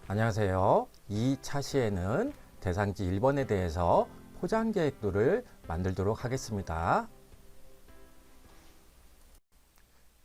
안녕하세요. 이 차시에는 대상지 1번에 대해서 포장 계획도를 만들도록 하겠습니다.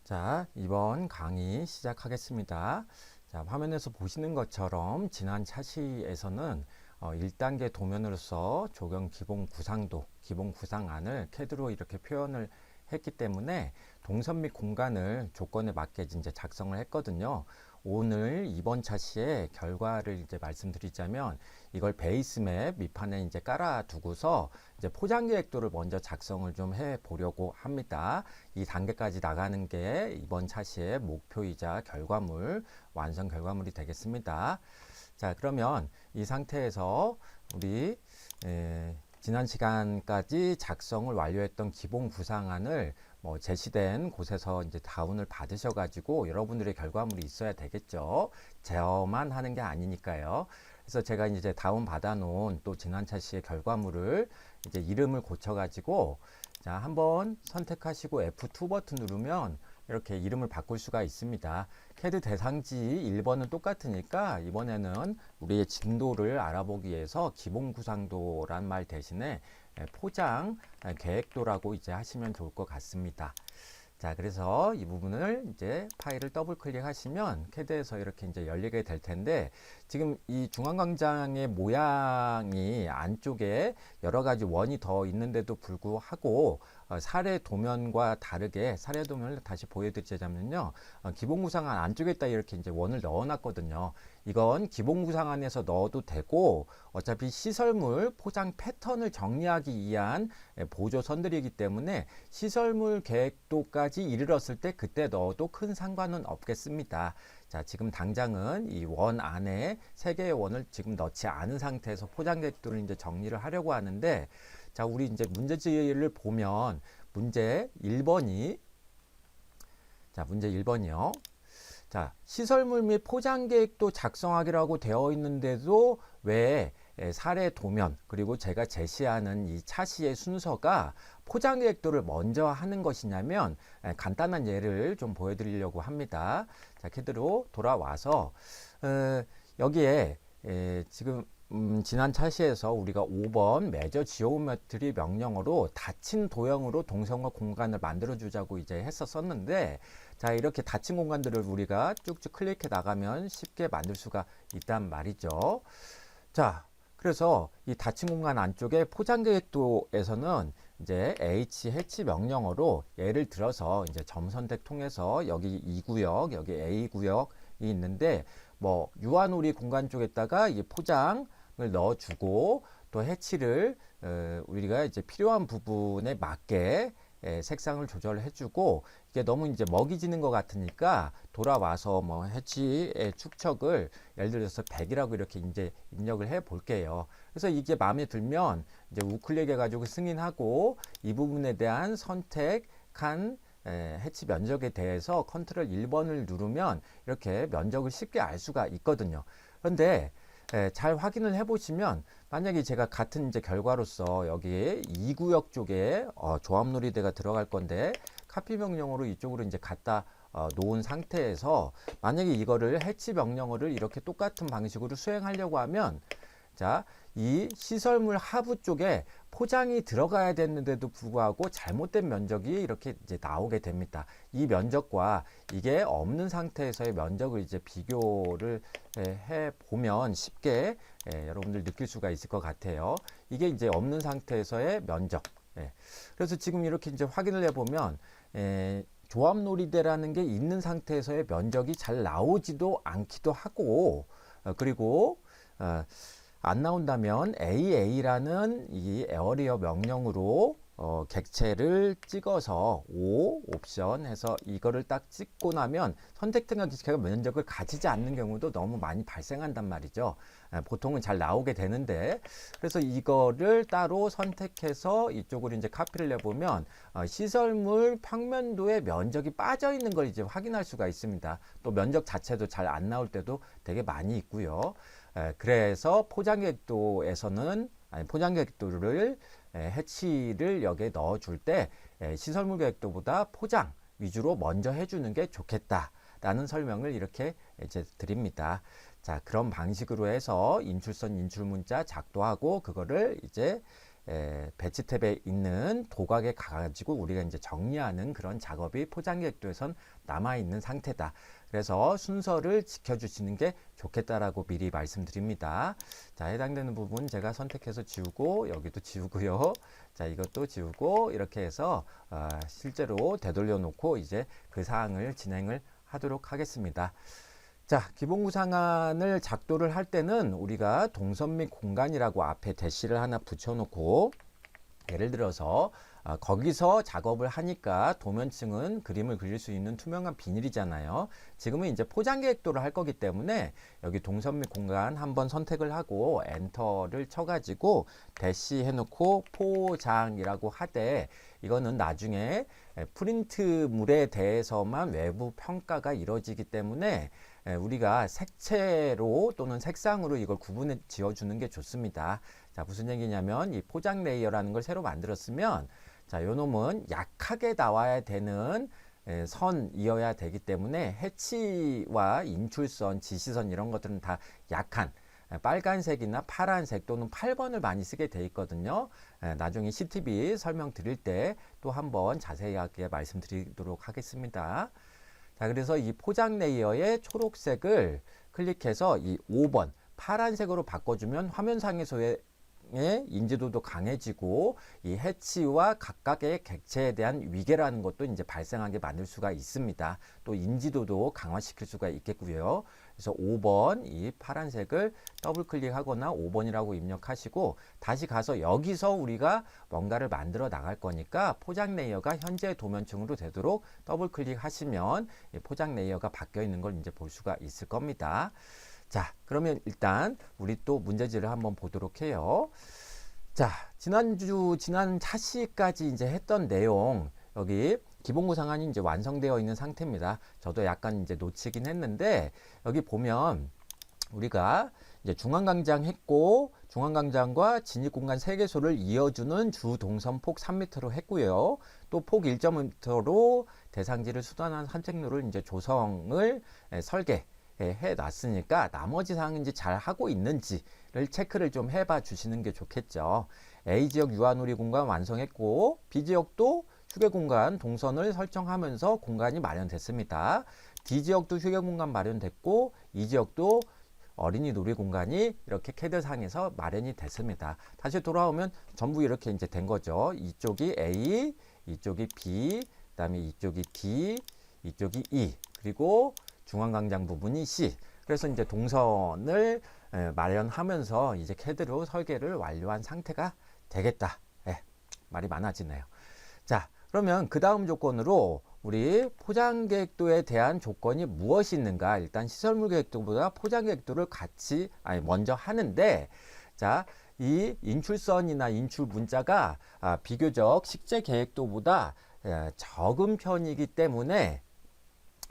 자, 이번 강의 시작하겠습니다. 자, 화면에서 보시는 것처럼 지난 차시에서는 1단계 도면으로서 조경 기본 구상도, 기본 구상안을 CAD로 이렇게 표현을 했기 때문에 동선 및 공간을 조건에 맞게 이제 작성을 했거든요. 오늘 이번 차시의 결과를 이제 말씀드리자면 이걸 베이스맵 밑판에 이제 깔아 두고서 이제 포장 계획도를 먼저 작성을 좀 해 보려고 합니다. 이 단계까지 나가는 게 이번 차시의 목표이자 결과물, 완성 결과물이 되겠습니다. 자, 그러면 이 상태에서 우리 지난 시간까지 작성을 완료했던 기본 구상안을 제시된 곳에서 이제 다운을 받으셔가지고 여러분들의 결과물이 있어야 되겠죠. 제어만 하는 게 아니니까요. 그래서 제가 이제 다운 받아놓은 또 지난 차시의 결과물을 이제 이름을 고쳐가지고 자, 한번 선택하시고 F2 버튼 누르면 이렇게 이름을 바꿀 수가 있습니다. CAD 대상지 1번은 똑같으니까 이번에는 우리의 진도를 알아보기 위해서 기본 구상도란 말 대신에 포장 계획도라고 이제 하시면 좋을 것 같습니다. 자, 그래서 이 부분을 이제 파일을 더블 클릭하시면 CAD에서 이렇게 이제 열리게 될 텐데 지금 이 중앙광장의 모양이 안쪽에 여러 가지 원이 더 있는데도 불구하고 사례 도면과 다르게 사례 도면을 다시 보여드리자면요. 기본 구상안 안쪽에다 이렇게 이제 원을 넣어놨거든요. 이건 기본 구상안에서 넣어도 되고 어차피 시설물 포장 패턴을 정리하기 위한 보조선들이기 때문에 시설물 계획도까지 이르렀을 때 그때 넣어도 큰 상관은 없겠습니다. 자, 지금 당장은 이 원 안에 3개의 원을 지금 넣지 않은 상태에서 포장 계획도를 이제 정리를 하려고 하는데 자, 우리 이제 문제지를 보면 문제 1번이 자, 문제 1번이요. 자, 시설물 및 포장 계획도 작성하기라고 되어 있는데도 왜 사례 도면 그리고 제가 제시하는 이 차시의 순서가 포장 계획도를 먼저 하는 것이냐면 간단한 예를 좀 보여드리려고 합니다. 자, CAD로 돌아와서 여기에 지금 지난 차시에서 우리가 5번 메저 지오메트리 명령어로 닫힌 도형으로 동선과 공간을 만들어 주자고 이제 했었었는데 자, 이렇게 닫힌 공간들을 우리가 쭉쭉 클릭해 나가면 쉽게 만들 수가 있단 말이죠. 자, 그래서 이 닫힌 공간 안쪽에 포장 계획도에서는 이제 H 명령어로 예를 들어서 이제 점 선택 통해서 여기 E 구역, 여기 A 구역이 있는데 뭐 유아놀이 공간 쪽에다가 이 포장을 넣어주고 또 해치를 우리가 이제 필요한 부분에 맞게 색상을 조절해주고 이게 너무 이제 먹이지는 것 같으니까 돌아와서 뭐 해치의 축척을 예를 들어서 100이라고 이렇게 이제 입력을 해 볼게요. 그래서 이게 마음에 들면 이제 우클릭 해가지고 승인하고 이 부분에 대한 선택한 해치 면적에 대해서 컨트롤 1번을 누르면 이렇게 면적을 쉽게 알 수가 있거든요. 그런데 잘 확인을 해 보시면 만약에 제가 같은 이제 결과로서 여기 2구역 쪽에 조합놀이대가 들어갈 건데 카피 명령어로 이쪽으로 이제 갖다 놓은 상태에서 만약에 이거를 해치 명령어를 이렇게 똑같은 방식으로 수행하려고 하면 자, 이 시설물 하부 쪽에 포장이 들어가야 되는데도 불구하고 잘못된 면적이 이렇게 이제 나오게 됩니다. 이 면적과 이게 없는 상태에서의 면적을 이제 비교를 해 보면 쉽게 여러분들 느낄 수가 있을 것 같아요. 이게 이제 없는 상태에서의 면적. 그래서 지금 이렇게 이제 확인을 해 보면 조합놀이대라는 게 있는 상태에서의 면적이 잘 나오지도 않기도 하고 그리고 안 나온다면 AA라는 이 에어리어 명령으로 객체를 찍어서 5 옵션 해서 이거를 딱 찍고 나면 선택된 객체가 면적을 가지지 않는 경우도 너무 많이 발생한단 말이죠. 보통은 잘 나오게 되는데 그래서 이거를 따로 선택해서 이쪽으로 이제 카피를 해보면 시설물 평면도에 면적이 빠져 있는 걸 이제 확인할 수가 있습니다. 또 면적 자체도 잘 안 나올 때도 되게 많이 있고요. 그래서 포장객도에서는 포장객도를 해치를 여기에 넣어줄 때 시설물 계획도보다 포장 위주로 먼저 해주는 게 좋겠다 라는 설명을 이렇게 이제 드립니다. 자, 그런 방식으로 해서 인출선 인출문자 작도하고 그거를 이제 배치 탭에 있는 도각에 가가지고 우리가 이제 정리하는 그런 작업이 포장객도에선 남아있는 상태다. 그래서 순서를 지켜주시는 게 좋겠다라고 미리 말씀드립니다. 자, 해당되는 부분 제가 선택해서 지우고 여기도 지우고요. 자, 이것도 지우고 이렇게 해서 실제로 되돌려 놓고 이제 그 사항을 진행을 하도록 하겠습니다. 자, 기본 구상안을 작도를 할 때는 우리가 동선 및 공간이라고 앞에 대시를 하나 붙여놓고 예를 들어서 거기서 작업을 하니까 도면층은 그림을 그릴 수 있는 투명한 비닐이잖아요. 지금은 이제 포장 계획도를 할 거기 때문에 여기 동선 및 공간 한번 선택을 하고 엔터를 쳐가지고 대시 해놓고 포장이라고 하되 이거는 나중에 프린트물에 대해서만 외부 평가가 이루어지기 때문에 우리가 색채로 또는 색상으로 이걸 구분해 지어주는 게 좋습니다. 자, 무슨 얘기냐면 이 포장 레이어라는 걸 새로 만들었으면 자, 요 놈은 약하게 나와야 되는 선이어야 되기 때문에 해치와 인출선, 지시선 이런 것들은 다 약한 빨간색이나 파란색 또는 8번을 많이 쓰게 돼 있거든요. 나중에 CTB 설명 드릴 때 또 한번 자세하게 말씀드리도록 하겠습니다. 자, 그래서 이 포장 레이어의 초록색을 클릭해서 이 5번 파란색으로 바꿔주면 화면상에서의 인지도도 강해지고 이 해치와 각각의 객체에 대한 위계라는 것도 이제 발생하게 만들 수가 있습니다. 또 인지도도 강화시킬 수가 있겠고요. 그래서 5번 이 파란색을 더블 클릭하거나 5번이라고 입력하시고 다시 가서 여기서 우리가 뭔가를 만들어 나갈 거니까 포장 레이어가 현재 도면층으로 되도록 더블 클릭하시면 포장 레이어가 바뀌어 있는 걸 이제 볼 수가 있을 겁니다. 자, 그러면 일단 우리 또 문제지를 한번 보도록 해요. 자, 지난 차시까지 이제 했던 내용, 여기 기본 구상안이 이제 완성되어 있는 상태입니다. 저도 약간 이제 놓치긴 했는데, 여기 보면 우리가 이제 중앙광장 했고, 중앙광장과 진입공간 3개소를 이어주는 주 동선폭 3m로 했고요. 또 폭 1.5m로 대상지를 수단한 산책로를 이제 조성을 설계 해 놨으니까 나머지 사항은 이제 잘 하고 있는지를 체크를 좀 해봐 주시는 게 좋겠죠. A지역 유아놀이 공간 완성했고 B지역도 휴게 공간 동선을 설정하면서 공간이 마련됐습니다. D지역도 휴게 공간 마련됐고 E지역도 어린이 놀이 공간이 이렇게 캐드상에서 마련이 됐습니다. 다시 돌아오면 전부 이렇게 이제 된 거죠. 이쪽이 A, 이쪽이 B, 그다음에 이쪽이 D, 이쪽이 E, 그리고 중앙광장 부분이 C. 그래서 이제 동선을 마련하면서 이제 캐드로 설계를 완료한 상태가 되겠다. 말이 많아지네요. 자, 그러면 그 다음 조건으로 우리 포장 계획도에 대한 조건이 무엇이 있는가? 일단 시설물 계획도보다 포장 계획도를 같이 먼저 하는데, 자, 이 인출선이나 인출 문자가 비교적 식재 계획도보다 적은 편이기 때문에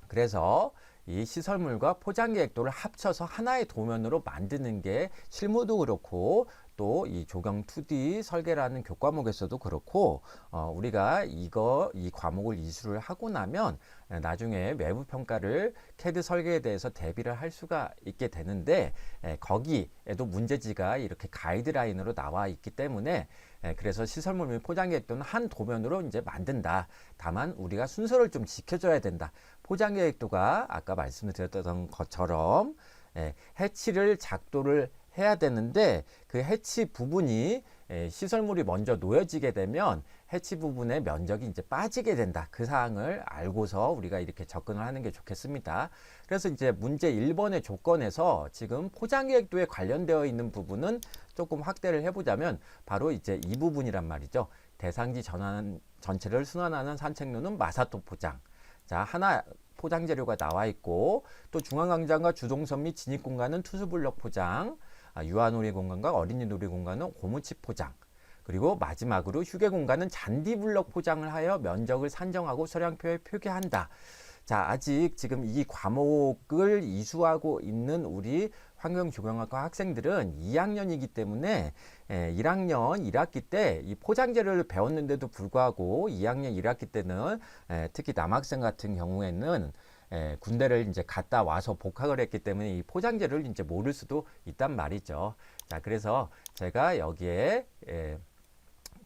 그래서 이 시설물과 포장 계획도를 합쳐서 하나의 도면으로 만드는 게 실무도 그렇고 또 이 조경 2D 설계라는 교과목에서도 그렇고 우리가 이 과목을 이수를 하고 나면 나중에 외부 평가를 캐드 설계에 대해서 대비를 할 수가 있게 되는데 거기에도 문제지가 이렇게 가이드라인으로 나와 있기 때문에 그래서 시설물 및 포장 계획도는 한 도면으로 이제 만든다. 다만 우리가 순서를 좀 지켜줘야 된다. 포장 계획도가 아까 말씀드렸던 것처럼 해치를 작도를 해야 되는데 그 해치 부분이 시설물이 먼저 놓여지게 되면 해치 부분의 면적이 이제 빠지게 된다. 그 사항을 알고서 우리가 이렇게 접근을 하는 게 좋겠습니다. 그래서 이제 문제 1번의 조건에서 지금 포장 계획도에 관련되어 있는 부분은 조금 확대를 해보자면 바로 이제 이 부분이란 말이죠. 대상지 전체를 순환하는 산책로는 마사토 포장. 자, 하나 포장 재료가 나와 있고 또 중앙광장과 주동선 및 진입 공간은 투수블럭 포장, 유아놀이 공간과 어린이 놀이 공간은 고무칩 포장, 그리고 마지막으로 휴게 공간은 잔디블럭 포장을 하여 면적을 산정하고 소량표에 표기한다. 자, 아직 지금 이 과목을 이수하고 있는 우리 환경조경학과 학생들은 2학년이기 때문에 1학년 1학기 때 이 포장 재료를 배웠는데도 불구하고 2학년 1학기 때는 특히 남학생 같은 경우에는 군대를 이제 갔다 와서 복학을 했기 때문에 이 포장재를 이제 모를 수도 있단 말이죠. 자, 그래서 제가 여기에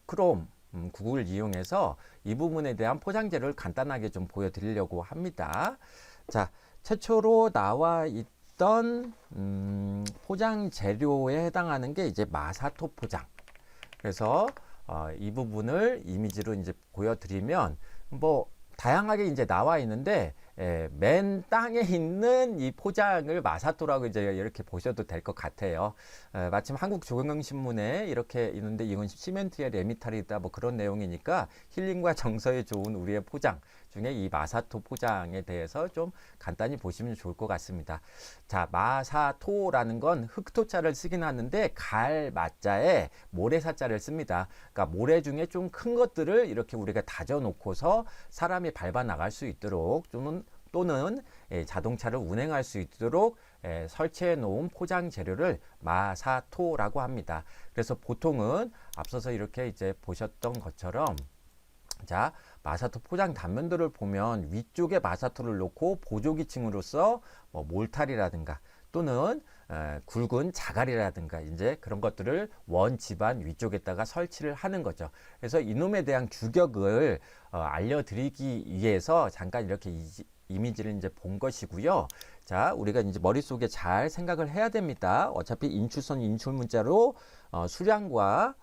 크롬 구글 이용해서 이 부분에 대한 포장재를 간단하게 좀 보여드리려고 합니다. 자, 최초로 나와 있던 포장 재료에 해당하는 게 이제 마사토 포장. 그래서 이 부분을 이미지로 이제 보여드리면 뭐 다양하게 이제 나와 있는데 맨 땅에 있는 이 포장을 마사토라고 이제 이렇게 보셔도 될 것 같아요. 마침 한국 조경영신문에 이렇게 있는데 이건 시멘트의 레미탈이다 뭐 그런 내용이니까 힐링과 정서에 좋은 우리의 포장 중에 이 마사토 포장에 대해서 좀 간단히 보시면 좋을 것 같습니다. 자, 마사토라는 건 흑토자를 쓰긴 하는데 갈 마자에 모래사자를 씁니다. 그러니까 모래 중에 좀 큰 것들을 이렇게 우리가 다져 놓고서 사람이 밟아 나갈 수 있도록 또는 자동차를 운행할 수 있도록 설치해 놓은 포장 재료를 마사토라고 합니다. 그래서 보통은 앞서서 이렇게 이제 보셨던 것처럼 자, 마사토 포장 단면들을 보면 위쪽에 마사토를 놓고 보조기층으로서 뭐 몰탈이라든가 또는 굵은 자갈이라든가 이제 그런 것들을 원 집안 위쪽에다가 설치를 하는 거죠. 그래서 이놈에 대한 규격을 알려드리기 위해서 잠깐 이렇게 이미지를 이제 본 것이고요. 자, 우리가 이제 머릿속에 잘 생각을 해야 됩니다. 어차피 인출선 인출문자로 수량과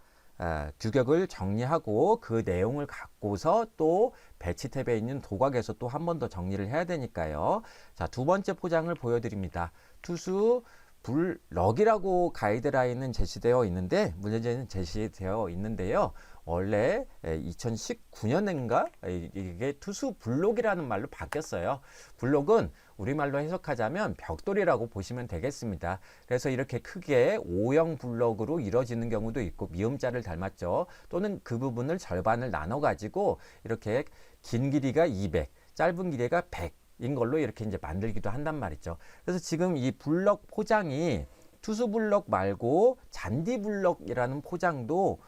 규격을 정리하고 그 내용을 갖고서 또 배치 탭에 있는 도각에서 또 한 번 더 정리를 해야 되니까요. 자, 두 번째 포장을 보여드립니다. 투수 블럭이라고 가이드라인은 제시되어 있는데 문제제는 제시되어 있는데요. 원래 2019년인가 이게 투수 블록이라는 말로 바뀌었어요. 블록은 우리말로 해석하자면 벽돌이라고 보시면 되겠습니다. 그래서 이렇게 크게 O형 블록으로 이루어지는 경우도 있고 미음자를 닮았죠. 또는 그 부분을 절반을 나눠 가지고 이렇게 긴 길이가 200, 짧은 길이가 100 인 걸로 이렇게 이제 만들기도 한단 말이죠. 그래서 지금 이 블럭 포장이 투수 블럭 말고 잔디 블럭이라는 포장도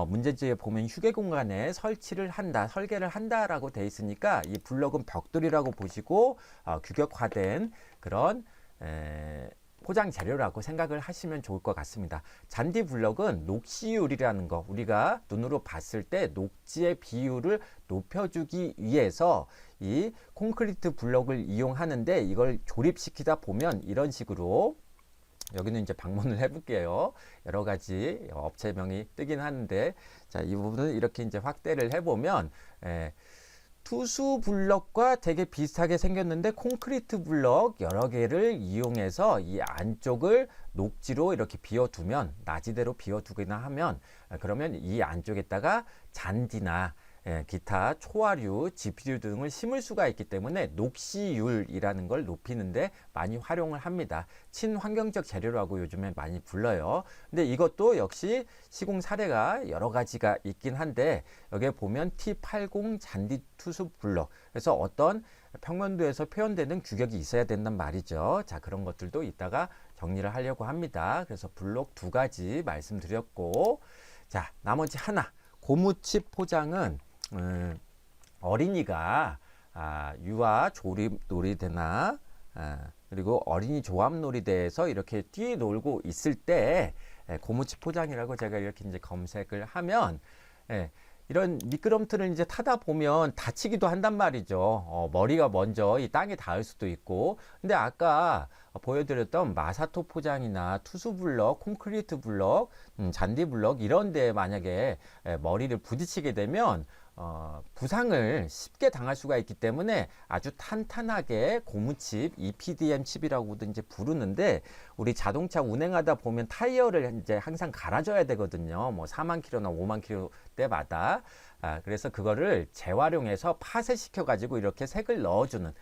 문제지에 보면 휴게 공간에 설치를 한다, 설계를 한다라고 돼 있으니까 이 블럭은 벽돌이라고 보시고 규격화된 그런 포장 재료라고 생각을 하시면 좋을 것 같습니다. 잔디 블럭은 녹시율이라는 거, 우리가 눈으로 봤을 때 녹지의 비율을 높여주기 위해서 이 콘크리트 블럭을 이용하는데 이걸 조립시키다 보면 이런 식으로 여기는 이제 방문을 해볼게요. 여러 가지 업체명이 뜨긴 하는데 자, 이 부분을 이렇게 이제 확대를 해보면 투수 블럭과 되게 비슷하게 생겼는데 콘크리트 블럭 여러 개를 이용해서 이 안쪽을 녹지로 이렇게 비워두면 나지대로 비워두거나 하면 그러면 이 안쪽에다가 잔디나 기타 초화류, 지피류 등을 심을 수가 있기 때문에 녹시율이라는 걸 높이는데 많이 활용을 합니다. 친환경적 재료라고 요즘에 많이 불러요. 근데 이것도 역시 시공 사례가 여러 가지가 있긴 한데 여기에 보면 T80 잔디 투수 블럭, 그래서 어떤 평면도에서 표현되는 규격이 있어야 된단 말이죠. 자, 그런 것들도 이따가 정리를 하려고 합니다. 그래서 블록 두 가지 말씀드렸고, 자, 나머지 하나 고무칩 포장은 어린이가 유아 조립 놀이대나 그리고 어린이 조합 놀이대에서 이렇게 뛰놀고 있을 때 고무칩 포장이라고 제가 이렇게 이제 검색을 하면 이런 미끄럼틀을 이제 타다 보면 다치기도 한단 말이죠. 머리가 먼저 이 땅에 닿을 수도 있고. 근데 아까 보여드렸던 마사토 포장이나 투수 블럭, 콘크리트 블럭, 잔디 블럭 이런 데 만약에 머리를 부딪히게 되면 부상을 쉽게 당할 수가 있기 때문에 아주 탄탄하게 고무칩, EPDM 칩이라고도 이제 부르는데 우리 자동차 운행하다 보면 타이어를 이제 항상 갈아줘야 되거든요. 뭐 4만 킬로나 5만 킬로 때마다. 그래서 그거를 재활용해서 파쇄시켜 가지고 이렇게 색을 넣어주는.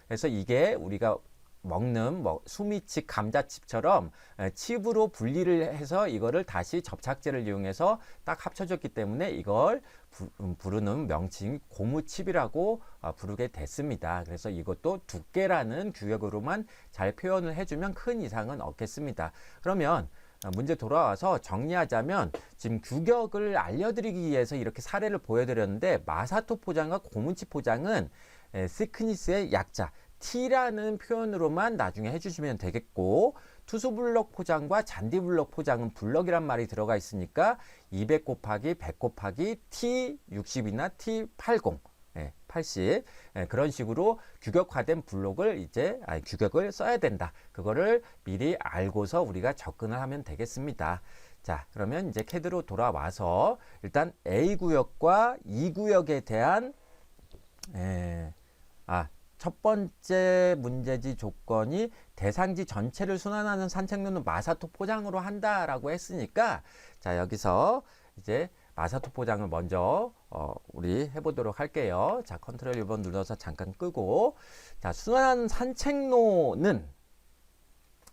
그래서 이게 우리가 먹는 수미칩, 감자칩처럼 칩으로 분리를 해서 이거를 다시 접착제를 이용해서 딱 합쳐졌기 때문에 이걸 부르는 명칭 고무칩이라고 부르게 됐습니다. 그래서 이것도 두께라는 규격으로만 잘 표현을 해주면 큰 이상은 없겠습니다. 그러면 문제 돌아와서 정리하자면 지금 규격을 알려드리기 위해서 이렇게 사례를 보여드렸는데 마사토 포장과 고무칩 포장은 시크니스의 약자, T라는 표현으로만 나중에 해주시면 되겠고, 투수 블럭 포장과 잔디 블럭 포장은 블럭이란 말이 들어가 있으니까 200 곱하기 100 곱하기 T60이나 T80, 80, 그런 식으로 규격화된 블록을 규격을 써야 된다. 그거를 미리 알고서 우리가 접근을 하면 되겠습니다. 자, 그러면 이제 CAD로 돌아와서 일단 A 구역과 E 구역에 대한 첫 번째 문제지 조건이 대상지 전체를 순환하는 산책로는 마사토 포장으로 한다라고 했으니까, 자, 여기서 이제 마사토 포장을 먼저 우리 해보도록 할게요. 자, 컨트롤 1번 눌러서 잠깐 끄고, 자, 순환하는 산책로는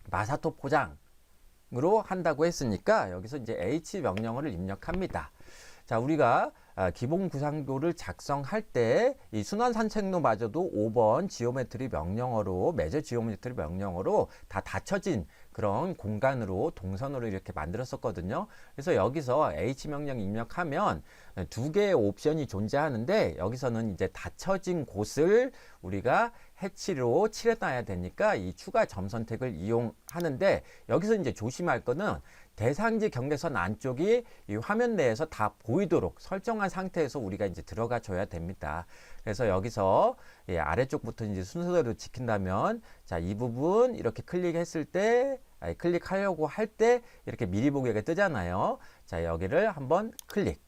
마사토 포장으로 한다고 했으니까 여기서 이제 H 명령어를 입력합니다. 자, 우리가 기본 구상도를 작성할 때 이 순환 산책로마저도 5번 지오메트리 명령어로, 매저 지오메트리 명령어로 다 닫혀진 그런 공간으로 동선으로 이렇게 만들었었거든요. 그래서 여기서 H 명령 입력하면 두 개의 옵션이 존재하는데, 여기서는 이제 닫혀진 곳을 우리가 해치로 칠해놔야 되니까 이 추가 점 선택을 이용하는데, 여기서 이제 조심할 거는 대상지 경계선 안쪽이 이 화면 내에서 다 보이도록 설정한 상태에서 우리가 이제 들어가 줘야 됩니다. 그래서 여기서 아래쪽부터 이제 순서대로 지킨다면, 자, 이 부분 이렇게 클릭했을 때, 클릭하려고 할 때 이렇게 미리 보기가 뜨잖아요. 자, 여기를 한번 클릭.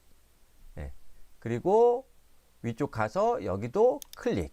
그리고 위쪽 가서 여기도 클릭.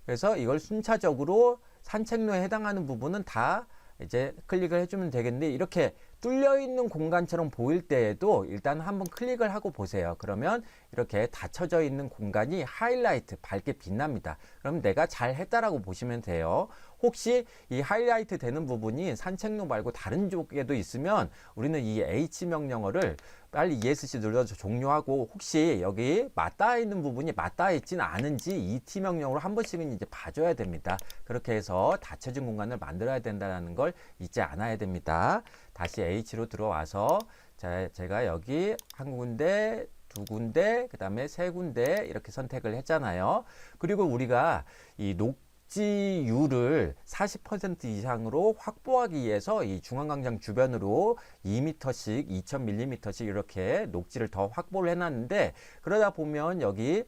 그래서 이걸 순차적으로 산책로에 해당하는 부분은 다 이제 클릭을 해주면 되겠는데, 이렇게 뚫려 있는 공간처럼 보일 때에도 일단 한번 클릭을 하고 보세요. 그러면 이렇게 닫혀져 있는 공간이 하이라이트, 밝게 빛납니다. 그럼 내가 잘 했다라고 보시면 돼요. 혹시 이 하이라이트 되는 부분이 산책로 말고 다른 쪽에도 있으면 우리는 이 H 명령어를 빨리 ESC 눌러서 종료하고, 혹시 여기 맞닿아 있는 부분이 맞닿아 있지는 않은지 ET 명령으로 한 번씩은 이제 봐줘야 됩니다. 그렇게 해서 닫혀진 공간을 만들어야 된다는 걸 잊지 않아야 됩니다. 다시 H로 들어와서, 자, 제가 여기 한 군데, 두 군데, 그 다음에 세 군데 이렇게 선택을 했잖아요. 그리고 우리가 이 녹지율을 40% 이상으로 확보하기 위해서 이 중앙광장 주변으로 2m씩, 2000mm씩 이렇게 녹지를 더 확보를 해놨는데, 그러다 보면 여기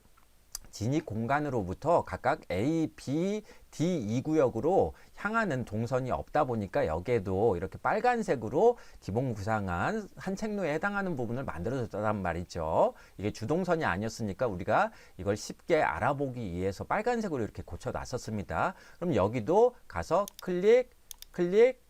진입 공간으로부터 각각 A, B, D, E 구역으로 향하는 동선이 없다 보니까 여기에도 이렇게 빨간색으로 기본 구상한 산책로에 해당하는 부분을 만들어줬단 말이죠. 이게 주동선이 아니었으니까 우리가 이걸 쉽게 알아보기 위해서 빨간색으로 이렇게 고쳐놨었습니다. 그럼 여기도 가서 클릭, 클릭,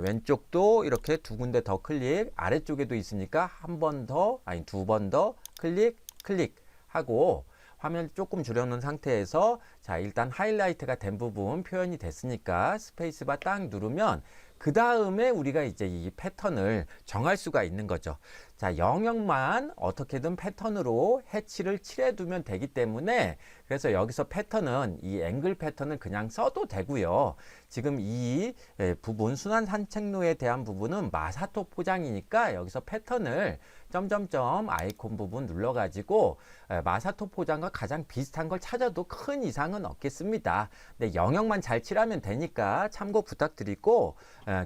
왼쪽도 이렇게 두 군데 더 클릭, 아래쪽에도 있으니까 한 번 더, 아니 두 번 더 클릭, 클릭 하고, 화면을 조금 줄여놓은 상태에서, 자, 일단 하이라이트가 된 부분 표현이 됐으니까 스페이스바 딱 누르면 그 다음에 우리가 이제 이 패턴을 정할 수가 있는 거죠. 자, 영역만 어떻게든 패턴으로 해치를 칠해두면 되기 때문에, 그래서 여기서 패턴은 이 앵글 패턴을 그냥 써도 되고요. 지금 이 부분, 순환 산책로에 대한 부분은 마사토 포장이니까 여기서 패턴을 점점점 아이콘 부분 눌러가지고 마사토 포장과 가장 비슷한 걸 찾아도 큰 이상은 없겠습니다. 근데 영역만 잘 칠하면 되니까 참고 부탁드리고,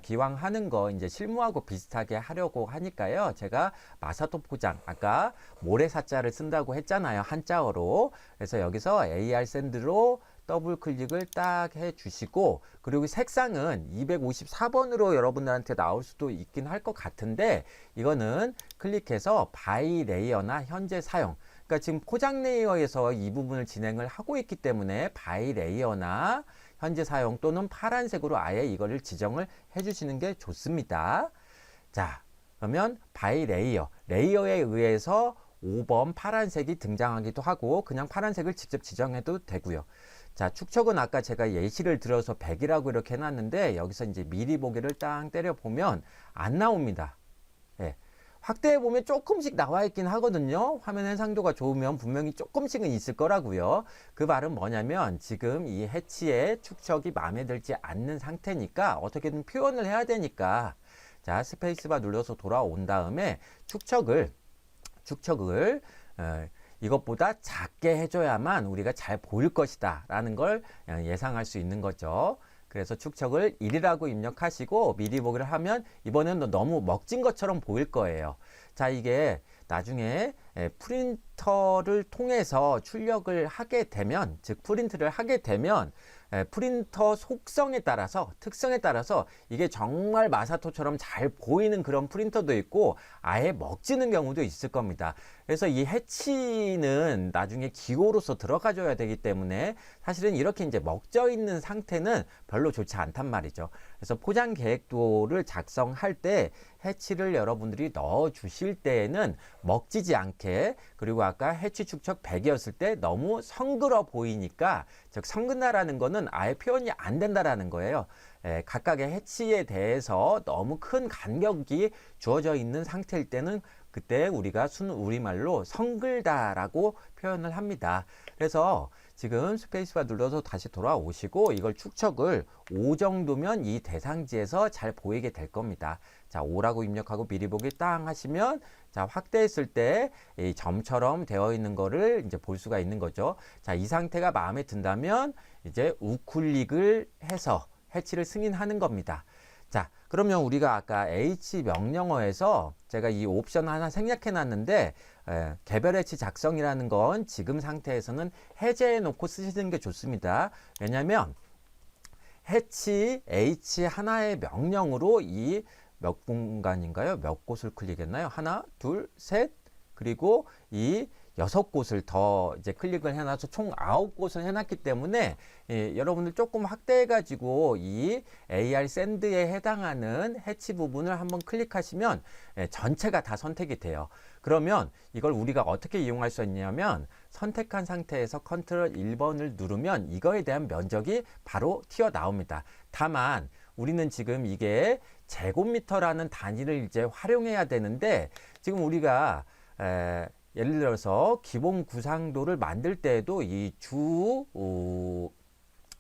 기왕 하는 거 이제 실무하고 비슷하게 하려고 하니까요. 제가 마사토 포장, 아까 모래사자를 쓴다고 했잖아요. 한자어로. 그래서 여기서 AR 샌드로 더블 클릭을 딱 해 주시고, 그리고 색상은 254번으로 여러분들한테 나올 수도 있긴 할 것 같은데, 이거는 클릭해서 바이 레이어나 현재 사용, 그러니까 지금 포장 레이어에서 이 부분을 진행을 하고 있기 때문에 바이 레이어나 현재 사용 또는 파란색으로 아예 이거를 지정을 해 주시는 게 좋습니다. 자, 그러면 바이 레이어, 레이어에 의해서 5번 파란색이 등장하기도 하고, 그냥 파란색을 직접 지정해도 되고요. 자, 축척은 아까 제가 예시를 들어서 100이라고 이렇게 해놨는데, 여기서 이제 미리 보기를 딱 때려보면 안 나옵니다. 확대해 보면 조금씩 나와 있긴 하거든요. 화면 해상도가 좋으면 분명히 조금씩은 있을 거라고요. 그 말은 뭐냐면, 지금 이 해치의 축척이 마음에 들지 않는 상태니까 어떻게든 표현을 해야 되니까, 자, 스페이스바 눌러서 돌아온 다음에 축척을 이것보다 작게 해줘야만 우리가 잘 보일 것이다 라는 걸 예상할 수 있는 거죠. 그래서 축척을 1이라고 입력하시고 미리 보기를 하면 이번에는 너무 먹진 것처럼 보일 거예요. 자, 이게 나중에 프린터를 통해서 출력을 하게 되면, 즉 프린트를 하게 되면 프린터 속성에 따라서, 특성에 따라서 이게 정말 마사토처럼 잘 보이는 그런 프린터도 있고 아예 먹지는 경우도 있을 겁니다. 그래서 이 해치는 나중에 기호로서 들어가줘야 되기 때문에 사실은 이렇게 이제 먹져 있는 상태는 별로 좋지 않단 말이죠. 그래서 포장 계획도를 작성할 때 해치를 여러분들이 넣어 주실 때에는 먹지지 않게, 그리고 아까 해치 축척 100이었을 때 너무 성글어 보이니까, 즉 성근다라는 거는 아예 표현이 안 된다라는 거예요. 각각의 해치에 대해서 너무 큰 간격이 주어져 있는 상태일 때는 그때 우리가 순 우리말로 성글다라고 표현을 합니다. 그래서 지금 스페이스바 눌러서 다시 돌아오시고 이걸 축척을 5 정도면 이 대상지에서 잘 보이게 될 겁니다. 자, 5라고 입력하고 미리 보기 땅 하시면, 자, 확대했을 때 이 점처럼 되어 있는 거를 이제 볼 수가 있는 거죠. 자, 이 상태가 마음에 든다면 이제 우클릭을 해서 해치를 승인하는 겁니다. 자, 그러면 우리가 아까 H 명령어에서 제가 이 옵션 하나 생략해 놨는데, 개별 해치 작성이라는 건 지금 상태에서는 해제해 놓고 쓰시는 게 좋습니다. 왜냐하면 해치 H 하나의 명령으로 이 몇 공간인가요? 몇 곳을 클릭했나요? 하나, 둘, 셋, 그리고 이 6곳을 더 이제 클릭을 해놔서 총 9곳을 해놨기 때문에 여러분들 조금 확대해가지고 이 AR 샌드에 해당하는 해치 부분을 한번 클릭하시면 전체가 다 선택이 돼요. 그러면 이걸 우리가 어떻게 이용할 수 있냐면, 선택한 상태에서 컨트롤 1번을 누르면 이거에 대한 면적이 바로 튀어나옵니다. 다만 우리는 지금 이게 제곱미터라는 단위를 이제 활용해야 되는데, 지금 우리가 예를 들어서 기본 구상도를 만들 때에도 이 주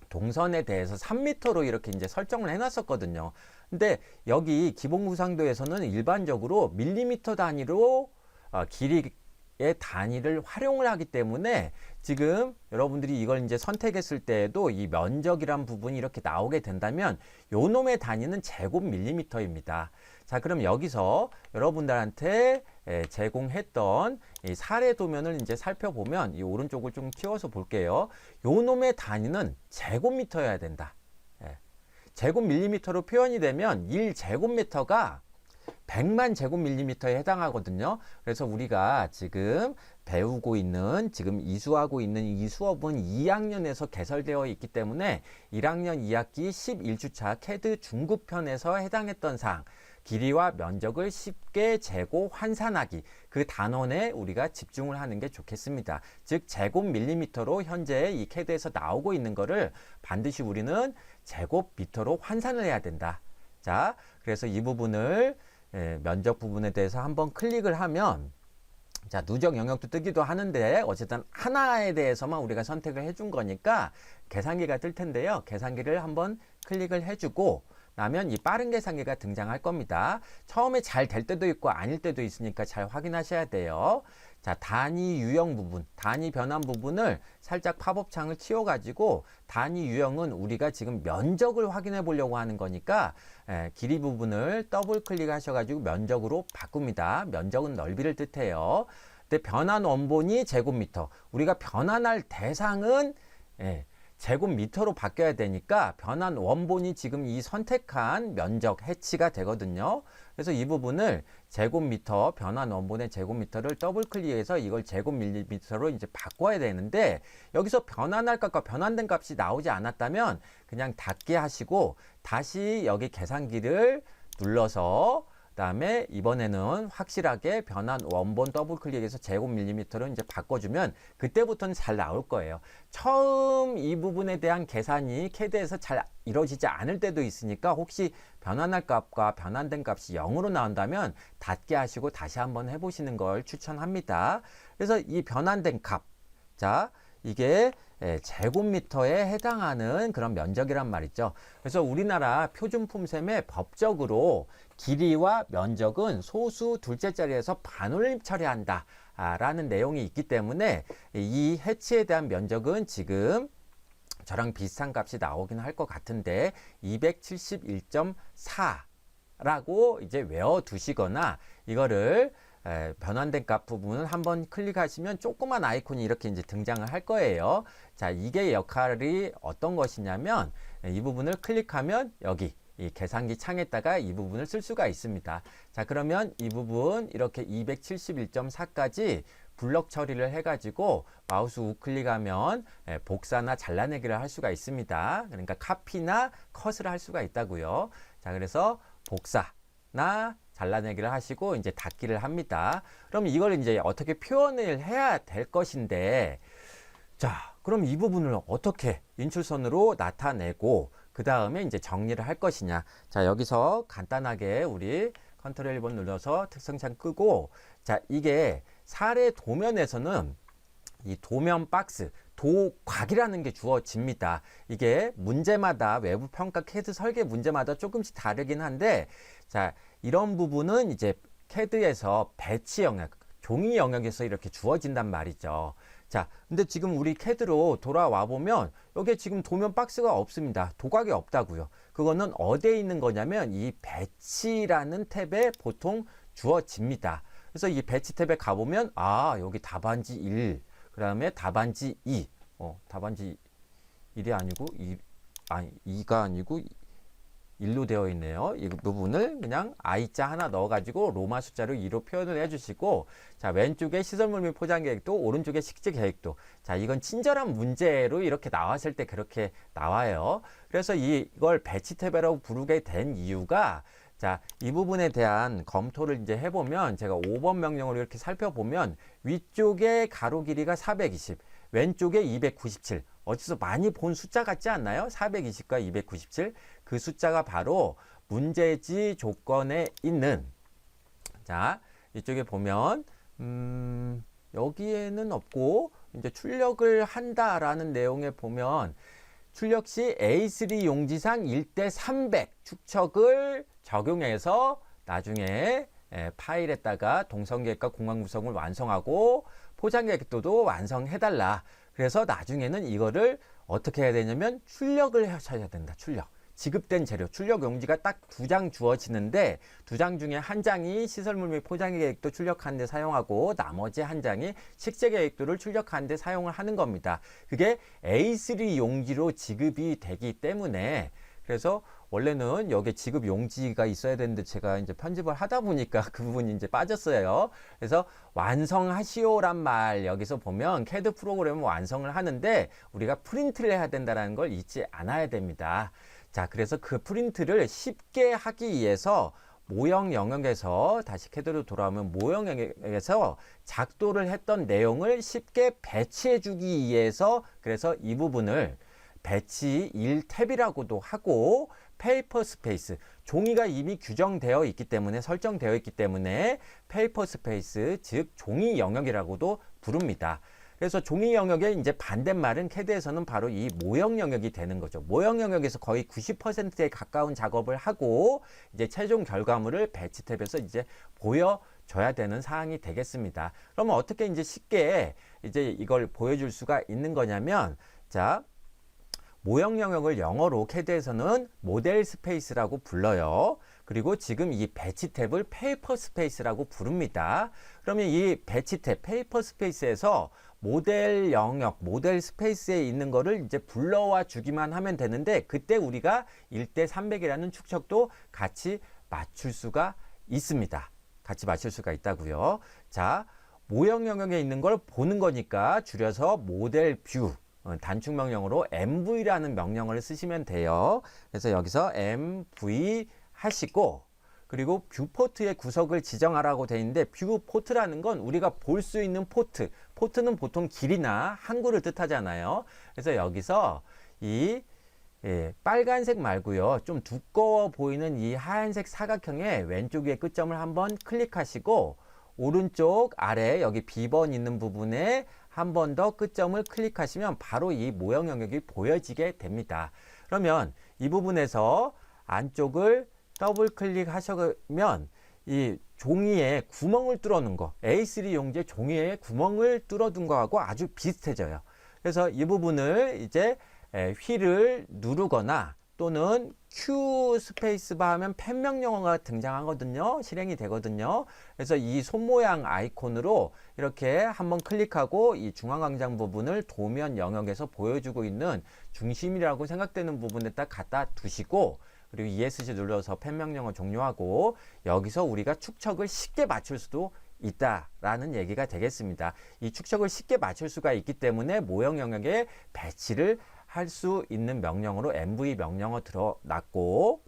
동선에 대해서 3m로 이렇게 이제 설정을 해놨었거든요. 근데 여기 기본 구상도에서는 일반적으로 밀리미터 단위로 길이의 단위를 활용을 하기 때문에 지금 여러분들이 이걸 이제 선택했을 때에도 이 면적이란 부분이 이렇게 나오게 된다면 요 놈의 단위는 제곱 밀리미터입니다. 자, 그럼 여기서 여러분들한테 제공했던 이 사례 도면을 이제 살펴보면, 이 오른쪽을 좀 키워서 볼게요. 요 놈의 단위는 제곱미터여야 된다. 제곱 밀리미터로 표현이 되면 1제곱미터가 100만 제곱밀리미터에 해당하거든요. 그래서 우리가 지금 배우고 있는, 지금 이수하고 있는 이 수업은 2학년에서 개설되어 있기 때문에 1학년 2학기 11주차 캐드 중급편에서 해당했던 사항, 길이와 면적을 쉽게 재고 환산하기, 그 단원에 우리가 집중을 하는 게 좋겠습니다. 즉 제곱밀리미터로 현재 이 캐드에서 나오고 있는 거를 반드시 우리는 제곱미터로 환산을 해야 된다. 자, 그래서 이 부분을 면적 부분에 대해서 한번 클릭을 하면, 자, 누적 영역도 뜨기도 하는데 어쨌든 하나에 대해서만 우리가 선택을 해준 거니까 계산기가 뜰 텐데요. 계산기를 한번 클릭을 해주고 나면 이 빠른 계산기가 등장할 겁니다. 처음에 잘 될 때도 있고 아닐 때도 있으니까 잘 확인하셔야 돼요. 자, 단위 유형 부분, 단위 변환 부분을 살짝 팝업 창을 치워가지고, 단위 유형은 우리가 지금 면적을 확인해 보려고 하는 거니까 길이 부분을 더블 클릭 하셔가지고 면적으로 바꿉니다. 면적은 넓이를 뜻해요. 근데 변환 원본이 제곱미터, 우리가 변환할 대상은 제곱미터로 바뀌어야 되니까 변환 원본이 지금 이 선택한 면적 해치가 되거든요. 그래서 이 부분을 제곱미터, 변환 원본의 제곱미터를 더블 클릭해서 이걸 제곱밀리미터로 이제 바꿔야 되는데, 여기서 변환할 값과 변환된 값이 나오지 않았다면 그냥 닫게 하시고 다시 여기 계산기를 눌러서 그다음에 이번에는 확실하게 변환 원본 더블 클릭해서 제곱밀리미터로 이제 바꿔주면 그때부터는 잘 나올 거예요. 처음 이 부분에 대한 계산이 캐드에서 잘 이루어지지 않을 때도 있으니까 혹시 변환할 값과 변환된 값이 0으로 나온다면 닫게 하시고 다시 한번 해보시는 걸 추천합니다. 그래서 이 변환된 값, 자, 이게 제곱미터에 해당하는 그런 면적이란 말이죠. 그래서 우리나라 표준품셈에 법적으로 길이와 면적은 소수 둘째 자리에서 반올림 처리한다 라는 내용이 있기 때문에 이 해치에 대한 면적은 지금 저랑 비슷한 값이 나오긴 할 것 같은데 271.4 라고 이제 외워 두시거나 이거를 변환된 값 부분을 한번 클릭하시면 조그만 아이콘이 이렇게 이제 등장을 할 거예요. 자, 이게 역할이 어떤 것이냐면 이 부분을 클릭하면 여기 이 계산기 창에다가 이 부분을 쓸 수가 있습니다. 자, 그러면 이 부분 이렇게 271.4까지 블럭 처리를 해가지고 마우스 우클릭하면 복사나 잘라내기를 할 수가 있습니다. 그러니까 카피나 컷을 할 수가 있다고요. 자, 그래서 복사나 잘라내기를 하시고 이제 닫기를 합니다. 그럼 이걸 이제 어떻게 표현을 해야 될 것인데, 자, 그럼 이 부분을 어떻게 인출선으로 나타내고 그 다음에 이제 정리를 할 것이냐. 자, 여기서 간단하게 우리 컨트롤 1번 눌러서 특성창 끄고, 자, 이게 사례 도면에서는 이 도면 박스, 도곽이라는 게 주어집니다. 이게 문제마다 외부 평가 CAD 설계 문제마다 조금씩 다르긴 한데, 자, 이런 부분은 이제 CAD에서 배치 영역, 종이 영역에서 이렇게 주어진단 말이죠. 자, 근데 지금 우리 CAD로 돌아와 보면 여기에 지금 도면 박스가 없습니다. 도곽이 없다고요. 그거는 어디에 있는 거냐면 이 배치라는 탭에 보통 주어집니다. 그래서 이 배치 탭에 가보면 여기 답안지 1, 그 다음에 답안지 2, 답안지 1이 아니고 2가 아니고 1로 되어 있네요. 이 부분을 그냥 I자 하나 넣어가지고 로마 숫자로 2로 표현을 해주시고, 자, 왼쪽에 시설물 및 포장 계획도, 오른쪽에 식재 계획도. 자, 이건 친절한 문제로 이렇게 나왔을 때 그렇게 나와요. 그래서 이걸 배치 탭이라고 부르게 된 이유가, 자, 이 부분에 대한 검토를 이제 해보면 제가 5번 명령으로 이렇게 살펴보면 위쪽에 가로 길이가 420, 왼쪽에 297. 어디서 많이 본 숫자 같지 않나요? 420과 297. 그 숫자가 바로 문제지 조건에 있는, 자, 이쪽에 보면 여기에는 없고 이제 출력을 한다라는 내용에 보면 출력 시 A3 용지상 1대 300 축척을 적용해서 나중에 파일에다가 동선계획과 공간 구성을 완성하고 포장계획도도 완성해달라. 그래서 나중에는 이거를 어떻게 해야 되냐면 출력을 하셔야 된다. 출력. 지급된 재료, 출력 용지가 딱 2장 주어지는데 2장 중에 1장이 시설물 및 포장계획도 출력하는 데 사용하고 나머지 1장이 식재계획도를 출력하는 데 사용을 하는 겁니다. 그게 A3 용지로 지급이 되기 때문에, 그래서 원래는 여기 지급 용지가 있어야 되는데 제가 이제 편집을 하다 보니까 그 부분이 이제 빠졌어요. 그래서 완성하시오란 말 여기서 보면 CAD 프로그램을 완성을 하는데 우리가 프린트를 해야 된다는 걸 잊지 않아야 됩니다. 자, 그래서 그 프린트를 쉽게 하기 위해서 모형 영역에서 다시 CAD로 돌아오면 모형 영역에서 작도를 했던 내용을 쉽게 배치해 주기 위해서, 그래서 이 부분을 배치 1탭이라고도 하고 페이퍼 스페이스, 종이가 이미 규정되어 있기 때문에 설정되어 있기 때문에 페이퍼 스페이스, 즉 종이 영역이라고도 부릅니다. 그래서 종이 영역의 이제 반대말은 CAD에서는 바로 이 모형 영역이 되는 거죠. 모형 영역에서 거의 90%에 가까운 작업을 하고 이제 최종 결과물을 배치 탭에서 이제 보여줘야 되는 사항이 되겠습니다. 그러면 어떻게 이제 쉽게 이제 이걸 보여줄 수가 있는 거냐면, 자, 모형 영역을 영어로 CAD에서는 모델 스페이스라고 불러요. 그리고 지금 이 배치 탭을 페이퍼 스페이스라고 부릅니다. 그러면 이 배치 탭, 페이퍼 스페이스에서 모델 영역, 모델 스페이스에 있는 거를 이제 불러와 주기만 하면 되는데, 그때 우리가 1대 300이라는 축척도 같이 맞출 수가 있습니다. 같이 맞출 수가 있다고요. 자, 모형 영역에 있는 걸 보는 거니까 줄여서 모델 뷰, 단축 명령으로 MV라는 명령을 쓰시면 돼요. 그래서 여기서 MV 하시고, 그리고 뷰포트의 구석을 지정하라고 되어 있는데, 뷰포트라는 건 우리가 볼 수 있는 포트, 포트는 보통 길이나 항구를 뜻하잖아요. 그래서 여기서 이 빨간색 말고요, 좀 두꺼워 보이는 이 하얀색 사각형의 왼쪽 위에 끝점을 한번 클릭하시고 오른쪽 아래 여기 B번 있는 부분에 한 번 더 끝점을 클릭하시면 바로 이 모형 영역이 보여지게 됩니다. 그러면 이 부분에서 안쪽을 더블 클릭하시면 이 종이에 구멍을 뚫어놓은 거, A3 용지에 종이에 구멍을 뚫어둔 거하고 아주 비슷해져요. 그래서 이 부분을 이제 휠을 누르거나 또는 Q 스페이스바 하면 펜 명령어가 등장하거든요. 실행이 되거든요. 그래서 이 손 모양 아이콘으로 이렇게 한번 클릭하고 이 중앙광장 부분을 도면 영역에서 보여주고 있는 중심이라고 생각되는 부분에다 갖다 두시고, 그리고 ESC 눌러서 펜 명령어 종료하고, 여기서 우리가 축척을 쉽게 맞출 수도 있다라는 얘기가 되겠습니다. 이 축척을 쉽게 맞출 수가 있기 때문에 모형 영역에 배치를 할 수 있는 명령어로 MV 명령어 들어놨고,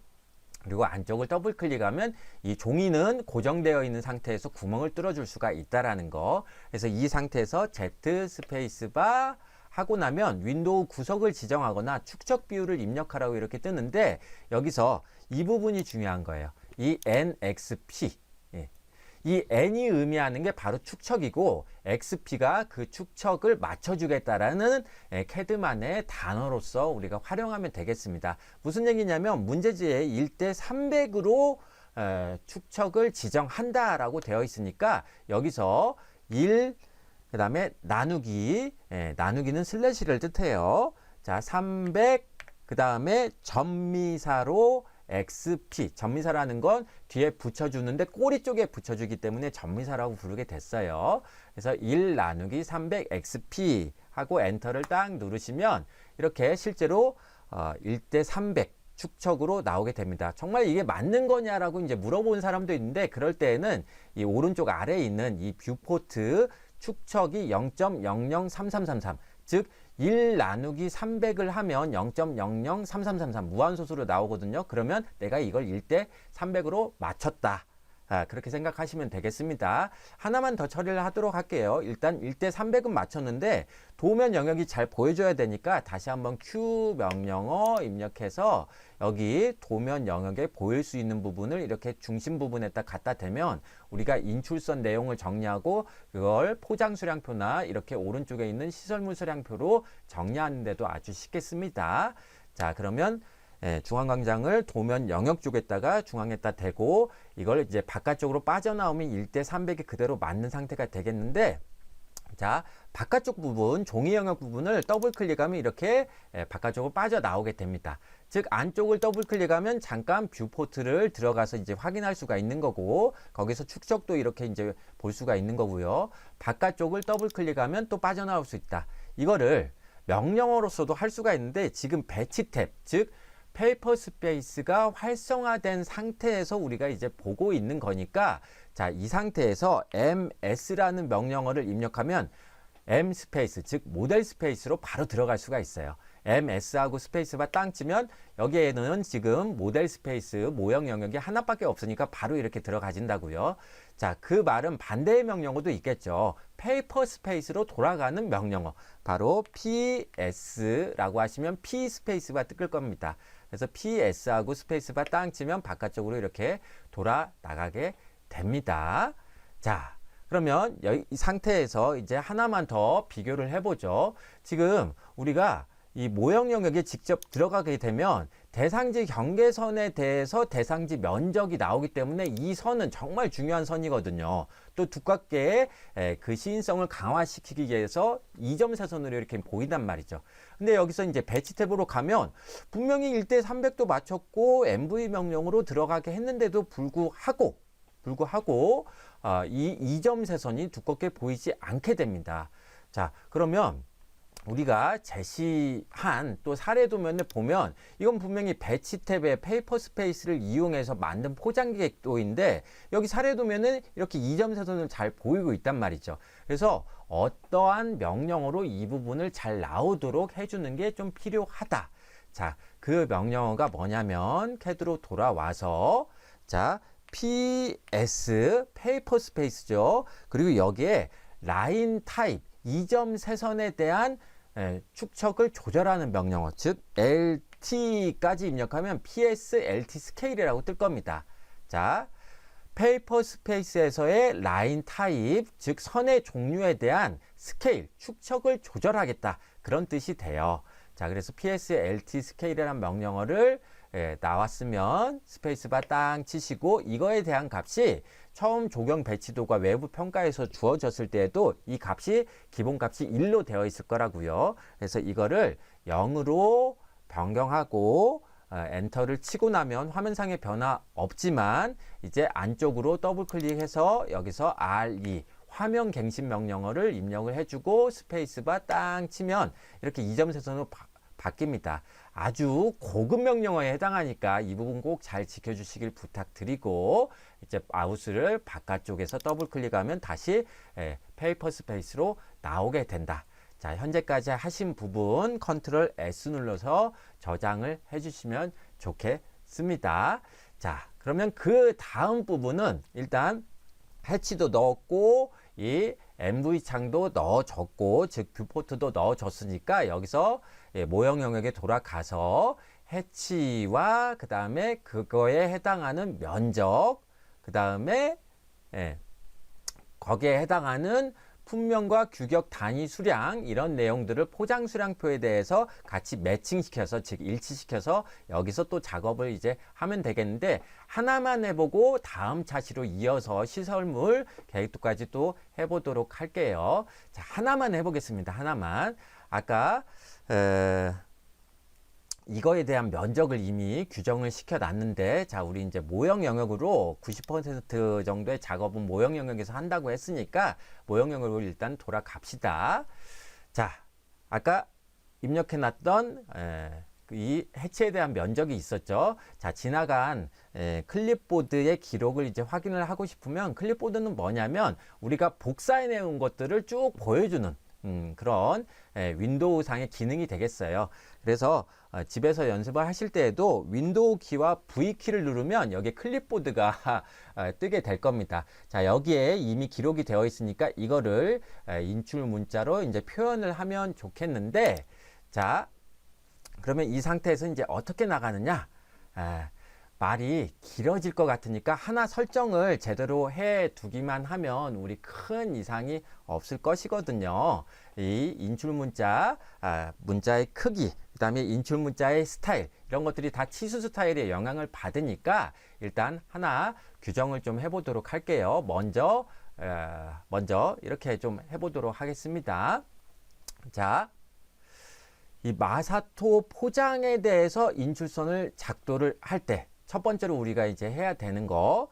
그리고 안쪽을 더블 클릭하면 이 종이는 고정되어 있는 상태에서 구멍을 뚫어줄 수가 있다라는 거. 그래서 이 상태에서 Z 스페이스바 하고 나면 윈도우 구석을 지정하거나 축척 비율을 입력하라고 이렇게 뜨는데, 여기서 이 부분이 중요한 거예요. 이 NXP. 이 N이 의미하는 게 바로 축척이고, XP가 그 축척을 맞춰주겠다라는 캐드만의 단어로서 우리가 활용하면 되겠습니다. 무슨 얘기냐면 문제지에 1대 300으로 축척을 지정한다라고 되어 있으니까 여기서 1, 그 다음에 나누기, 나누기는 슬래시를 뜻해요. 자, 300, 그 다음에 전미사로 XP, 전미사라는 건 뒤에 붙여주는데 꼬리 쪽에 붙여주기 때문에 전미사라고 부르게 됐어요. 그래서 1 나누기 300XP 하고 엔터를 딱 누르시면 이렇게 실제로 1대 300 축척으로 나오게 됩니다. 정말 이게 맞는 거냐라고 이제 물어본 사람도 있는데, 그럴 때에는 이 오른쪽 아래에 있는 이 뷰포트 축척이 0.003333, 즉 1 나누기 300을 하면 0.003333 무한소수로 나오거든요. 그러면 내가 이걸 1대 300으로 맞췄다. 그렇게 생각하시면 되겠습니다. 하나만 더 처리를 하도록 할게요. 일단 1대 300은 맞췄는데 도면 영역이 잘 보여줘야 되니까 다시 한번 Q 명령어 입력해서 여기 도면 영역에 보일 수 있는 부분을 이렇게 중심 부분에다 갖다 대면 우리가 인출선 내용을 정리하고 그걸 포장 수량표나 이렇게 오른쪽에 있는 시설물 수량표로 정리하는 데도 아주 쉽겠습니다. 자, 그러면 중앙광장을 도면 영역 쪽에다가 중앙에다 대고 이걸 이제 바깥쪽으로 빠져나오면 1대 300이 그대로 맞는 상태가 되겠는데, 자, 바깥쪽 부분, 종이 영역 부분을 더블 클릭하면 이렇게 바깥쪽으로 빠져나오게 됩니다. 즉, 안쪽을 더블 클릭하면 잠깐 뷰포트를 들어가서 이제 확인할 수가 있는 거고, 거기서 축척도 이렇게 이제 볼 수가 있는 거고요. 바깥쪽을 더블 클릭하면 또 빠져나올 수 있다. 이거를 명령어로서도 할 수가 있는데, 지금 배치 탭, 즉, 페이퍼 스페이스가 활성화된 상태에서 우리가 이제 보고 있는 거니까, 자, 이 상태에서 ms라는 명령어를 입력하면 m 스페이스, 즉 모델 스페이스로 바로 들어갈 수가 있어요. ms하고 스페이스바 땅 치면 여기에는 지금 모델 스페이스 모형 영역이 하나밖에 없으니까 바로 이렇게 들어가진다고요. 자, 그 말은 반대의 명령어도 있겠죠. 페이퍼 스페이스로 돌아가는 명령어, 바로 ps라고 하시면 p 스페이스바 뜰 겁니다. 그래서 ps하고 스페이스바 땅 치면 바깥쪽으로 이렇게 돌아 나가게 됩니다. 자, 그러면 이 상태에서 이제 하나만 더 비교를 해보죠. 지금 우리가 이 모형 영역에 직접 들어가게 되면 대상지 경계선에 대해서 대상지 면적이 나오기 때문에 이 선은 정말 중요한 선이거든요. 또 두껍게 그 시인성을 강화시키기 위해서 2점 세선으로 이렇게 보인단 말이죠. 근데 여기서 이제 배치 탭으로 가면 분명히 1대 300도 맞췄고 MV 명령으로 들어가게 했는데도 불구하고 이 2점 세선이 두껍게 보이지 않게 됩니다. 자, 그러면 우리가 제시한 또 사례 도면을 보면 이건 분명히 배치 탭의 페이퍼 스페이스를 이용해서 만든 포장 객도인데, 여기 사례 도면은 이렇게 2점 세선을 잘 보이고 있단 말이죠. 그래서 어떠한 명령어로 이 부분을 잘 나오도록 해주는 게 좀 필요하다. 자, 그 명령어가 뭐냐면 캐드로 돌아와서, 자, PS 페이퍼 스페이스죠. 그리고 여기에 라인 타입 2점 세선에 대한 축척을 조절하는 명령어, 즉 LT까지 입력하면 PS LT 스케일이라고 뜰 겁니다. 자, 페이퍼 스페이스에서의 라인 타입, 즉 선의 종류에 대한 스케일, 축척을 조절하겠다. 그런 뜻이 돼요. 자, 그래서 PSLT 스케일이라는 명령어를 나왔으면 스페이스바 땅 치시고 이거에 대한 값이 처음 조경 배치도가 외부 평가에서 주어졌을 때에도 이 값이 기본값이 1로 되어 있을 거라고요. 그래서 이거를 0으로 변경하고 엔터를 치고 나면 화면상에 변화 없지만 이제 안쪽으로 더블 클릭해서 여기서 RE 화면 갱신 명령어를 입력을 해주고 스페이스바 땅 치면 이렇게 2점 세선으로 바뀝니다. 아주 고급 명령어에 해당하니까 이 부분 꼭 잘 지켜주시길 부탁드리고 이제 마우스를 바깥쪽에서 더블 클릭하면 다시 페이퍼 스페이스로 나오게 된다. 자, 현재까지 하신 부분 컨트롤 S 눌러서 저장을 해주시면 좋겠습니다. 자, 그러면 그 다음 부분은 일단 해치도 넣었고 이 MV 창도 넣어줬고 즉 뷰포트도 넣어줬으니까 여기서 모형 영역에 돌아가서 해치와 그 다음에 그거에 해당하는 면적 그 다음에 거기에 해당하는 품명과 규격 단위 수량 이런 내용들을 포장 수량표에 대해서 같이 매칭시켜서 즉 일치시켜서 여기서 또 작업을 이제 하면 되겠는데 하나만 해보고 다음 차시로 이어서 시설물 계획도까지 또 해보도록 할게요. 자, 하나만 해보겠습니다. 하나만. 아까 이거에 대한 면적을 이미 규정을 시켜 놨는데 자, 우리 이제 모형 영역으로 90% 정도의 작업은 모형 영역에서 한다고 했으니까 모형 영역으로 일단 돌아갑시다. 자, 아까 입력해 놨던 이 해체에 대한 면적이 있었죠. 자, 지나간 클립보드의 기록을 이제 확인을 하고 싶으면 클립보드는 뭐냐면 우리가 복사해 내온 것들을 쭉 보여주는 그런 윈도우상의 기능이 되겠어요. 그래서 집에서 연습을 하실 때에도 윈도우 키와 V 키를 누르면 여기 클립보드가 뜨게 될 겁니다. 자, 여기에 이미 기록이 되어 있으니까 이거를 인출 문자로 이제 표현을 하면 좋겠는데 자, 그러면 이 상태에서 이제 어떻게 나가느냐? 말이 길어질 것 같으니까 하나 설정을 제대로 해 두기만 하면 우리 큰 이상이 없을 것이거든요. 이 인출 문자, 문자의 크기, 그 다음에 인출 문자의 스타일, 이런 것들이 다 치수 스타일에 영향을 받으니까 일단 하나 규정을 좀 해보도록 할게요. 먼저 이렇게 좀 해보도록 하겠습니다. 자, 이 마사토 포장에 대해서 인출선을 작도를 할 때 첫 번째로 우리가 이제 해야 되는 거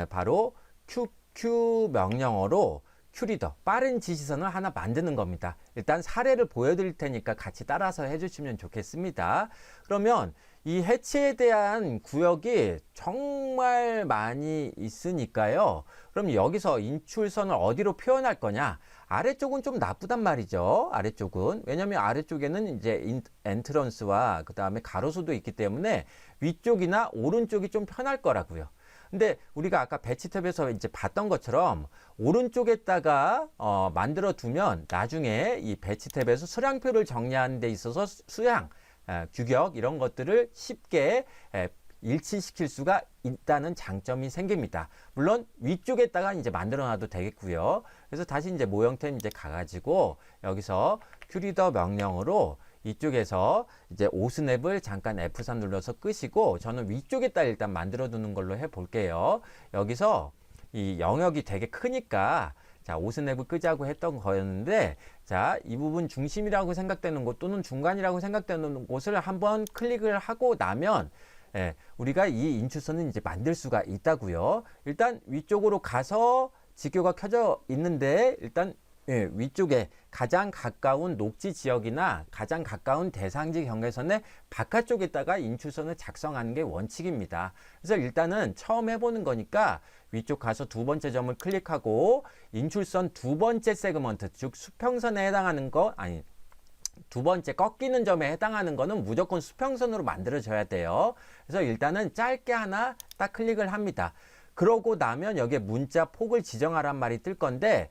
바로 QQ 명령어로 큐리더 빠른 지시선을 하나 만드는 겁니다. 일단 사례를 보여드릴 테니까 같이 따라서 해주시면 좋겠습니다. 그러면 이 해치에 대한 구역이 정말 많이 있으니까요. 그럼 여기서 인출선을 어디로 표현할 거냐? 아래쪽은 좀 나쁘단 말이죠. 아래쪽은. 왜냐면 아래쪽에는 이제 엔트런스와 그 다음에 가로수도 있기 때문에 위쪽이나 오른쪽이 좀 편할 거라고요. 근데 우리가 아까 배치 탭에서 이제 봤던 것처럼 오른쪽에다가 만들어 두면 나중에 이 배치 탭에서 수량표를 정리하는 데 있어서 수량, 규격 이런 것들을 쉽게 일치시킬 수가 있다는 장점이 생깁니다. 물론 위쪽에다가 이제 만들어 놔도 되겠고요. 그래서 다시 이제 모형템 이제 가가지고 여기서 큐리더 명령으로 이쪽에서 이제 오스냅을 잠깐 F3 눌러서 끄시고 저는 위쪽에다 일단 만들어 두는 걸로 해 볼게요. 여기서 이 영역이 되게 크니까 자, 오스냅을 끄자고 했던 거였는데 자, 이 부분 중심이라고 생각되는 곳 또는 중간이라고 생각되는 곳을 한번 클릭을 하고 나면 우리가 이 인출선은 이제 만들 수가 있다고요. 일단 위쪽으로 가서 지교가 켜져 있는데 일단 위쪽에 가장 가까운 녹지 지역이나 가장 가까운 대상지 경계선의 바깥쪽에다가 인출선을 작성하는 게 원칙입니다. 그래서 일단은 처음 해보는 거니까 위쪽 가서 두 번째 점을 클릭하고 인출선 두 번째 세그먼트 즉 수평선에 해당하는 거 두 번째 꺾이는 점에 해당하는 거는 무조건 수평선으로 만들어져야 돼요. 그래서 일단은 짧게 하나 딱 클릭을 합니다. 그러고 나면 여기에 문자 폭을 지정하란 말이 뜰 건데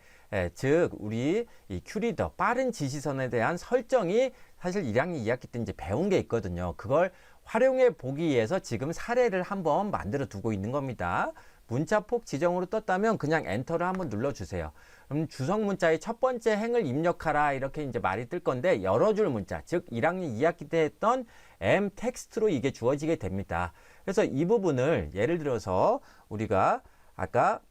즉 우리 이 큐리더 빠른 지시선에 대한 설정이 사실 1학년 2학기 때 이제 배운 게 있거든요. 그걸 활용해 보기 위해서 지금 사례를 한번 만들어 두고 있는 겁니다. 문자폭 지정으로 떴다면 그냥 엔터를 한번 눌러주세요. 그럼 주석 문자의 첫 번째 행을 입력하라 이렇게 이제 말이 뜰 건데 여러 줄 문자, 즉 1학년 2학기 때 했던 M 텍스트로 이게 주어지게 됩니다. 그래서 이 부분을 예를 들어서 우리가 아까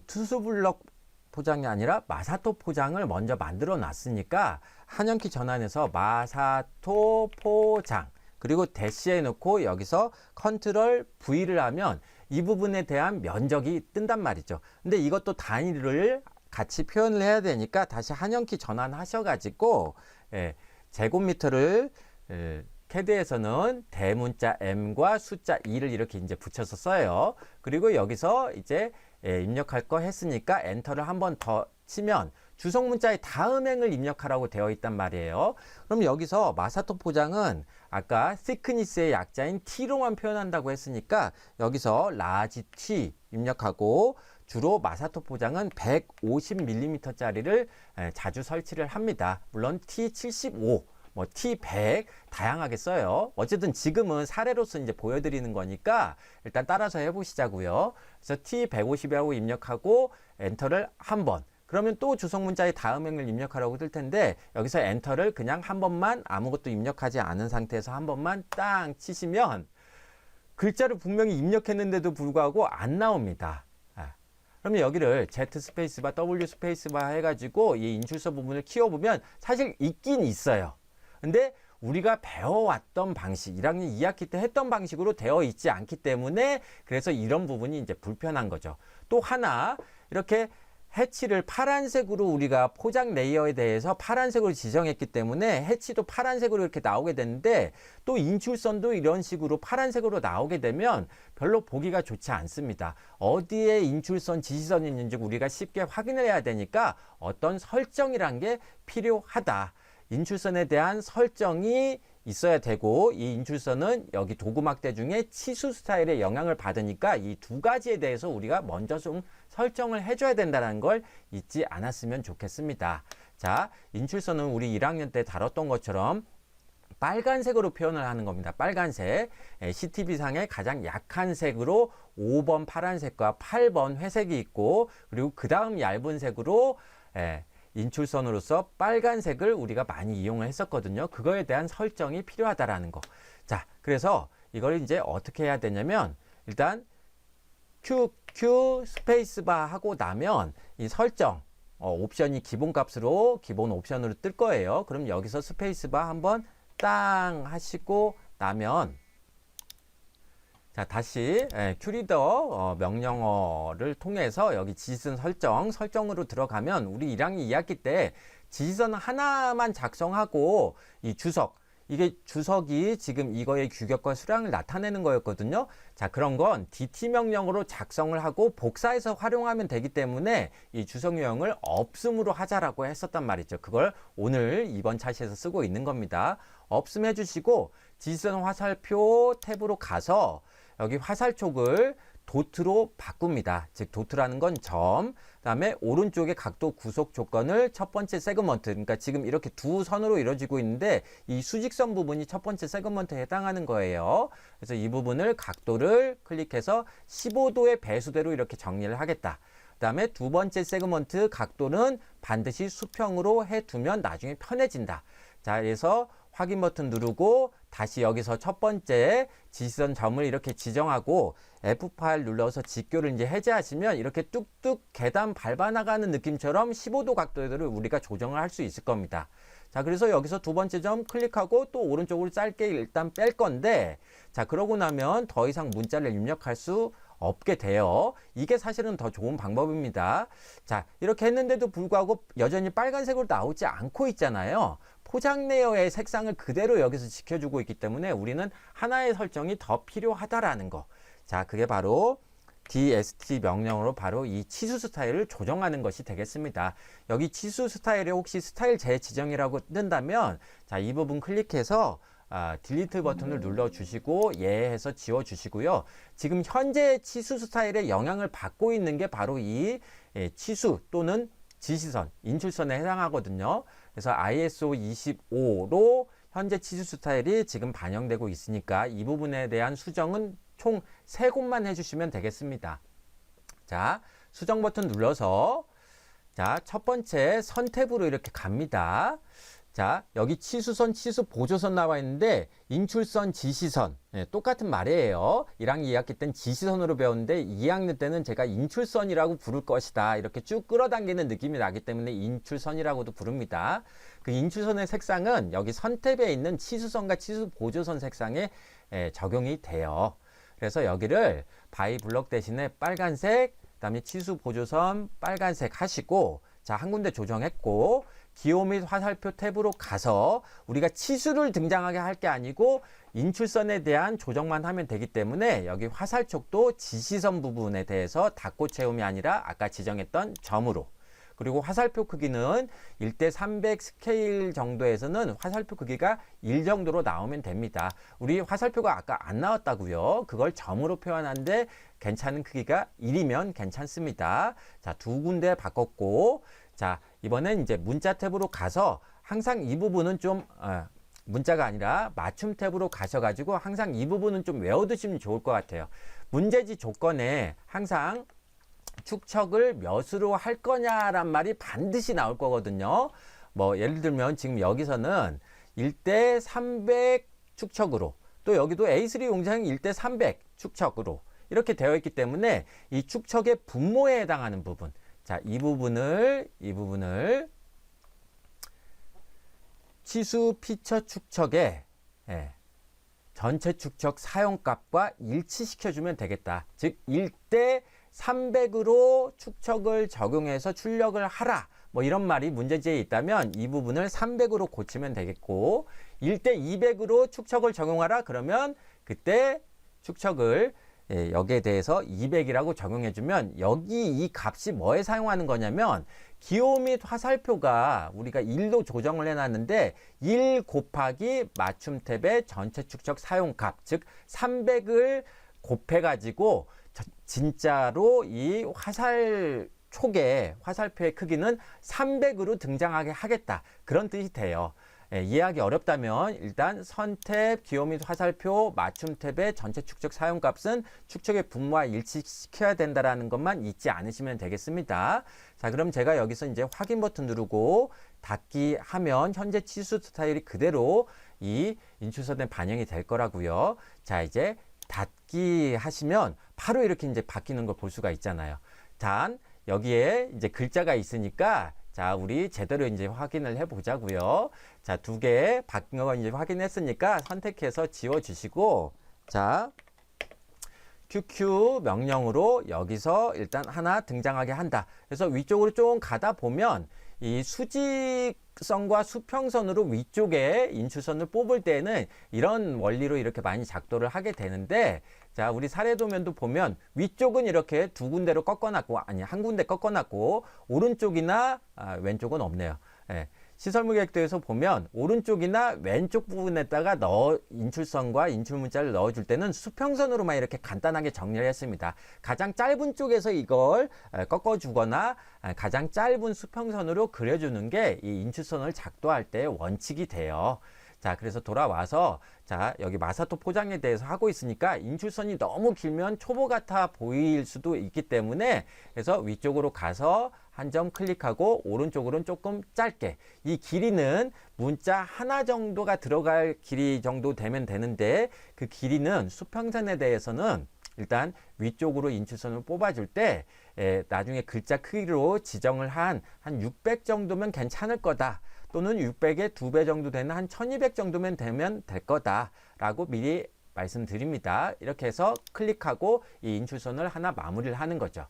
투수블럭 포장이 아니라 마사토 포장을 먼저 만들어 놨으니까 한영키 전환해서 마사토 포장 그리고 대시에 넣고 여기서 컨트롤 V를 하면 이 부분에 대한 면적이 뜬단 말이죠. 근데 이것도 단위를 같이 표현을 해야 되니까 다시 한영키 전환하셔가지고 제곱미터를 캐드에서는 대문자 M과 숫자 2를 이렇게 이제 붙여서 써요. 그리고 여기서 이제 입력할 거 했으니까 엔터를 한 번 더 치면 주석 문자의 다음 행을 입력하라고 되어 있단 말이에요. 그럼 여기서 마사토 포장은 아까 thickness의 약자인 T로만 표현한다고 했으니까 여기서 라지 T 입력하고 주로 마사토 포장은 150mm 짜리를 자주 설치를 합니다. 물론 T75 뭐 T100 다양하게 써요. 어쨌든 지금은 사례로서 이제 보여드리는 거니까 일단 따라서 해보시자고요. 그래서 T150이라고 입력하고 엔터를 한 번. 그러면 또 주석 문자의 다음 행을 입력하라고 뜰 텐데 여기서 엔터를 그냥 한 번만 아무것도 입력하지 않은 상태에서 한 번만 땅 치시면 글자를 분명히 입력했는데도 불구하고 안 나옵니다. 그러면 여기를 Z 스페이스바 W 스페이스바 해가지고 이 인출서 부분을 키워보면 사실 있긴 있어요. 근데 우리가 배워왔던 방식, 1학년 2학기 때 했던 방식으로 되어 있지 않기 때문에 그래서 이런 부분이 이제 불편한 거죠. 또 하나 이렇게 해치를 파란색으로 우리가 포장 레이어에 대해서 파란색으로 지정했기 때문에 해치도 파란색으로 이렇게 나오게 되는데 또 인출선도 이런 식으로 파란색으로 나오게 되면 별로 보기가 좋지 않습니다. 어디에 인출선, 지시선이 있는지 우리가 쉽게 확인을 해야 되니까 어떤 설정이란 게 필요하다. 인출선에 대한 설정이 있어야 되고 이 인출선은 여기 도구막대 중에 치수 스타일의 영향을 받으니까 이 두 가지에 대해서 우리가 먼저 좀 설정을 해줘야 된다는 걸 잊지 않았으면 좋겠습니다. 자, 인출선은 우리 1학년 때 다뤘던 것처럼 빨간색으로 표현을 하는 겁니다. 빨간색. CTB상의 가장 약한 색으로 5번 파란색과 8번 회색이 있고 그리고 그 다음 얇은 색으로 인출선으로서 빨간색을 우리가 많이 이용을 했었거든요. 그거에 대한 설정이 필요하다라는 거. 자, 그래서 이걸 이제 어떻게 해야 되냐면 일단 QQ 스페이스바 하고 나면 이 설정 옵션이 기본값으로 기본 옵션으로 뜰 거예요. 그럼 여기서 스페이스바 한번 땅 하시고 나면 자, 다시 큐리더 명령어를 통해서 여기 지시선 설정으로 들어가면 우리 1학년 2학기 때 지시선 하나만 작성하고 이 주석, 이게 주석이 지금 이거의 규격과 수량을 나타내는 거였거든요. 자, 그런 건 DT 명령으로 작성을 하고 복사해서 활용하면 되기 때문에 이 주석 유형을 없음으로 하자라고 했었단 말이죠. 그걸 오늘 이번 차시에서 쓰고 있는 겁니다. 없음 해주시고 지시선 화살표 탭으로 가서 여기 화살촉을 도트로 바꿉니다. 즉 도트라는 건 점, 그 다음에 오른쪽에 각도 구속 조건을 첫 번째 세그먼트, 그러니까 지금 이렇게 두 선으로 이루어지고 있는데 이 수직선 부분이 첫 번째 세그먼트에 해당하는 거예요. 그래서 이 부분을 각도를 클릭해서 15도의 배수대로 이렇게 정리를 하겠다. 그 다음에 두 번째 세그먼트 각도는 반드시 수평으로 해두면 나중에 편해진다. 자, 그래서 확인 버튼 누르고 다시 여기서 첫 번째 지시선 점을 이렇게 지정하고 F8 눌러서 직교를 이제 해제하시면 이렇게 뚝뚝 계단 밟아 나가는 느낌처럼 15도 각도를 우리가 조정을 할 수 있을 겁니다. 자, 그래서 여기서 두 번째 점 클릭하고 또 오른쪽으로 짧게 일단 뺄 건데 자, 그러고 나면 더 이상 문자를 입력할 수 없게 돼요. 이게 사실은 더 좋은 방법입니다. 자, 이렇게 했는데도 불구하고 여전히 빨간색으로 나오지 않고 있잖아요. 포장 레이어의 색상을 그대로 여기서 지켜주고 있기 때문에 우리는 하나의 설정이 더 필요하다라는 거. 자, 그게 바로 DST 명령으로 바로 이 치수 스타일을 조정하는 것이 되겠습니다. 여기 치수 스타일에 혹시 스타일 재지정이라고 뜬다면 자, 이 부분 클릭해서 딜리트 버튼을 눌러주시고 예해서 지워주시고요. 지금 현재 치수 스타일에 영향을 받고 있는 게 바로 이 치수 또는 지시선, 인출선에 해당하거든요. 그래서 ISO 25로 현재 치수 스타일이 지금 반영되고 있으니까 이 부분에 대한 수정은 총 3곳만 해주시면 되겠습니다. 자, 수정 버튼 눌러서 자, 첫 번째 선 탭으로 이렇게 갑니다. 자, 여기 치수선, 치수 보조선 나와 있는데 인출선, 지시선 똑같은 말이에요. 1학년 2학기 때는 지시선으로 배웠는데 2학년 때는 제가 인출선이라고 부를 것이다. 이렇게 쭉 끌어당기는 느낌이 나기 때문에 인출선이라고도 부릅니다. 그 인출선의 색상은 여기 선 탭에 있는 치수선과 치수 보조선 색상에 적용이 돼요. 그래서 여기를 바이 블럭 대신에 빨간색, 그다음에 치수 보조선 빨간색 하시고, 자, 한 군데 조정했고, 기호 및 화살표 탭으로 가서 우리가 치수를 등장하게 할 게 아니고 인출선에 대한 조정만 하면 되기 때문에 여기 화살촉도 지시선 부분에 대해서 닫고 채움이 아니라 아까 지정했던 점으로, 그리고 화살표 크기는 1:300 스케일 정도에서는 화살표 크기가 1 정도로 나오면 됩니다. 우리 화살표가 아까 안 나왔다고요. 그걸 점으로 표현하는데 괜찮은 크기가 1이면 괜찮습니다. 자, 2군데 바꿨고, 자, 이번엔 이제 문자 탭으로 가서 항상 이 부분은 좀 문자가 아니라 맞춤 탭으로 가셔가지고 항상 이 부분은 좀 외워두시면 좋을 것 같아요. 문제지 조건에 항상 축척을 몇으로 할 거냐란 말이 반드시 나올 거거든요. 뭐 예를 들면 지금 여기서는 1:300 축척으로, 또 여기도 A3 용량이 1:300 축척으로 이렇게 되어 있기 때문에 이 축척의 분모에 해당하는 부분, 자, 이 부분을 치수 피처 축척의 전체 축척 사용값과 일치시켜주면 되겠다. 즉 1:300으로 축척을 적용해서 출력을 하라, 뭐 이런 말이 문제지에 있다면 이 부분을 300으로 고치면 되겠고, 1:200으로 축척을 적용하라 그러면 그때 축척을 여기에 대해서 200이라고 적용해주면, 여기 이 값이 뭐에 사용하는 거냐면 기호 및 화살표가 우리가 1로 조정을 해놨는데 1 곱하기 맞춤 탭의 전체 축척 사용값, 즉 300을 곱해가지고 진짜로 이 화살촉의 화살표의 크기는 300으로 등장하게 하겠다, 그런 뜻이 돼요. 이해하기 어렵다면 일단 선탭, 기호 및 화살표, 맞춤 탭의 전체 축척 사용값은 축척의 분모와 일치시켜야 된다는 것만 잊지 않으시면 되겠습니다. 자, 그럼 제가 여기서 이제 확인 버튼 누르고 닫기 하면 현재 치수 스타일이 그대로 이 인출선에 반영이 될 거라고요. 자, 이제 닫기 하시면 바로 이렇게 이제 바뀌는 걸 볼 수가 있잖아요. 단 여기에 이제 글자가 있으니까, 자, 우리 제대로 이제 확인을 해 보자고요. 자, 2개 바뀐 거 이제 확인했으니까 선택해서 지워 주시고, 자, QQ 명령으로 여기서 일단 하나 등장하게 한다. 그래서 위쪽으로 좀 가다 보면 이 수직선과 수평선으로 위쪽에 인출선을 뽑을 때는 이런 원리로 이렇게 많이 작도를 하게 되는데, 자, 우리 사례도면도 보면 위쪽은 이렇게 2군데로 꺾어놨고, 아니, 한 군데 꺾어놨고, 오른쪽이나 왼쪽은 없네요. 시설물 계획도에서 보면 오른쪽이나 왼쪽 부분에다가 인출선과 인출문자를 넣어줄 때는 수평선으로만 이렇게 간단하게 정리를 했습니다. 가장 짧은 쪽에서 이걸 꺾어주거나 가장 짧은 수평선으로 그려주는 게 이 인출선을 작도할 때 원칙이 돼요. 자, 그래서 돌아와서, 자, 여기 마사토 포장에 대해서 하고 있으니까 인출선이 너무 길면 초보 같아 보일 수도 있기 때문에, 그래서 위쪽으로 가서 한 점 클릭하고 오른쪽으로는 조금 짧게, 이 길이는 문자 하나 정도가 들어갈 길이 정도 되면 되는데, 그 길이는 수평선에 대해서는 일단 위쪽으로 인출선을 뽑아줄 때 나중에 글자 크기로 지정을 한 600 정도면 괜찮을 거다, 또는 600의 2배 정도 되는 한 1200 정도면 되면 될 거다라고 미리 말씀드립니다. 이렇게 해서 클릭하고 이 인출선을 하나 마무리를 하는 거죠.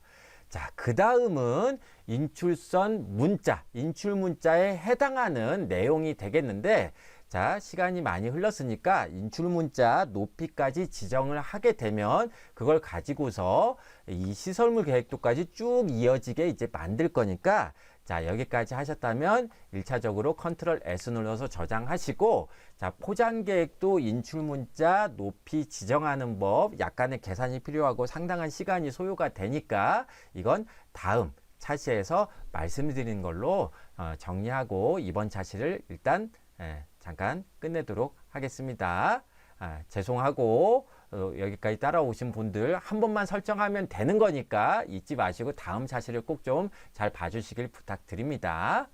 자, 그 다음은 인출선 문자, 인출 문자에 해당하는 내용이 되겠는데, 자, 시간이 많이 흘렀으니까 인출 문자 높이까지 지정을 하게 되면 그걸 가지고서 이 시설물 계획도까지 쭉 이어지게 이제 만들 거니까, 자, 여기까지 하셨다면 1차적으로 컨트롤 S 눌러서 저장하시고, 자, 포장 계획도 인출 문자 높이 지정하는 법 약간의 계산이 필요하고 상당한 시간이 소요가 되니까 이건 다음 차시에서 말씀드리는 걸로 정리하고 이번 차시를 일단 잠깐 끝내도록 하겠습니다. 죄송하고 여기까지 따라오신 분들 한 번만 설정하면 되는 거니까 잊지 마시고 다음 샷을 꼭 좀 잘 봐주시길 부탁드립니다.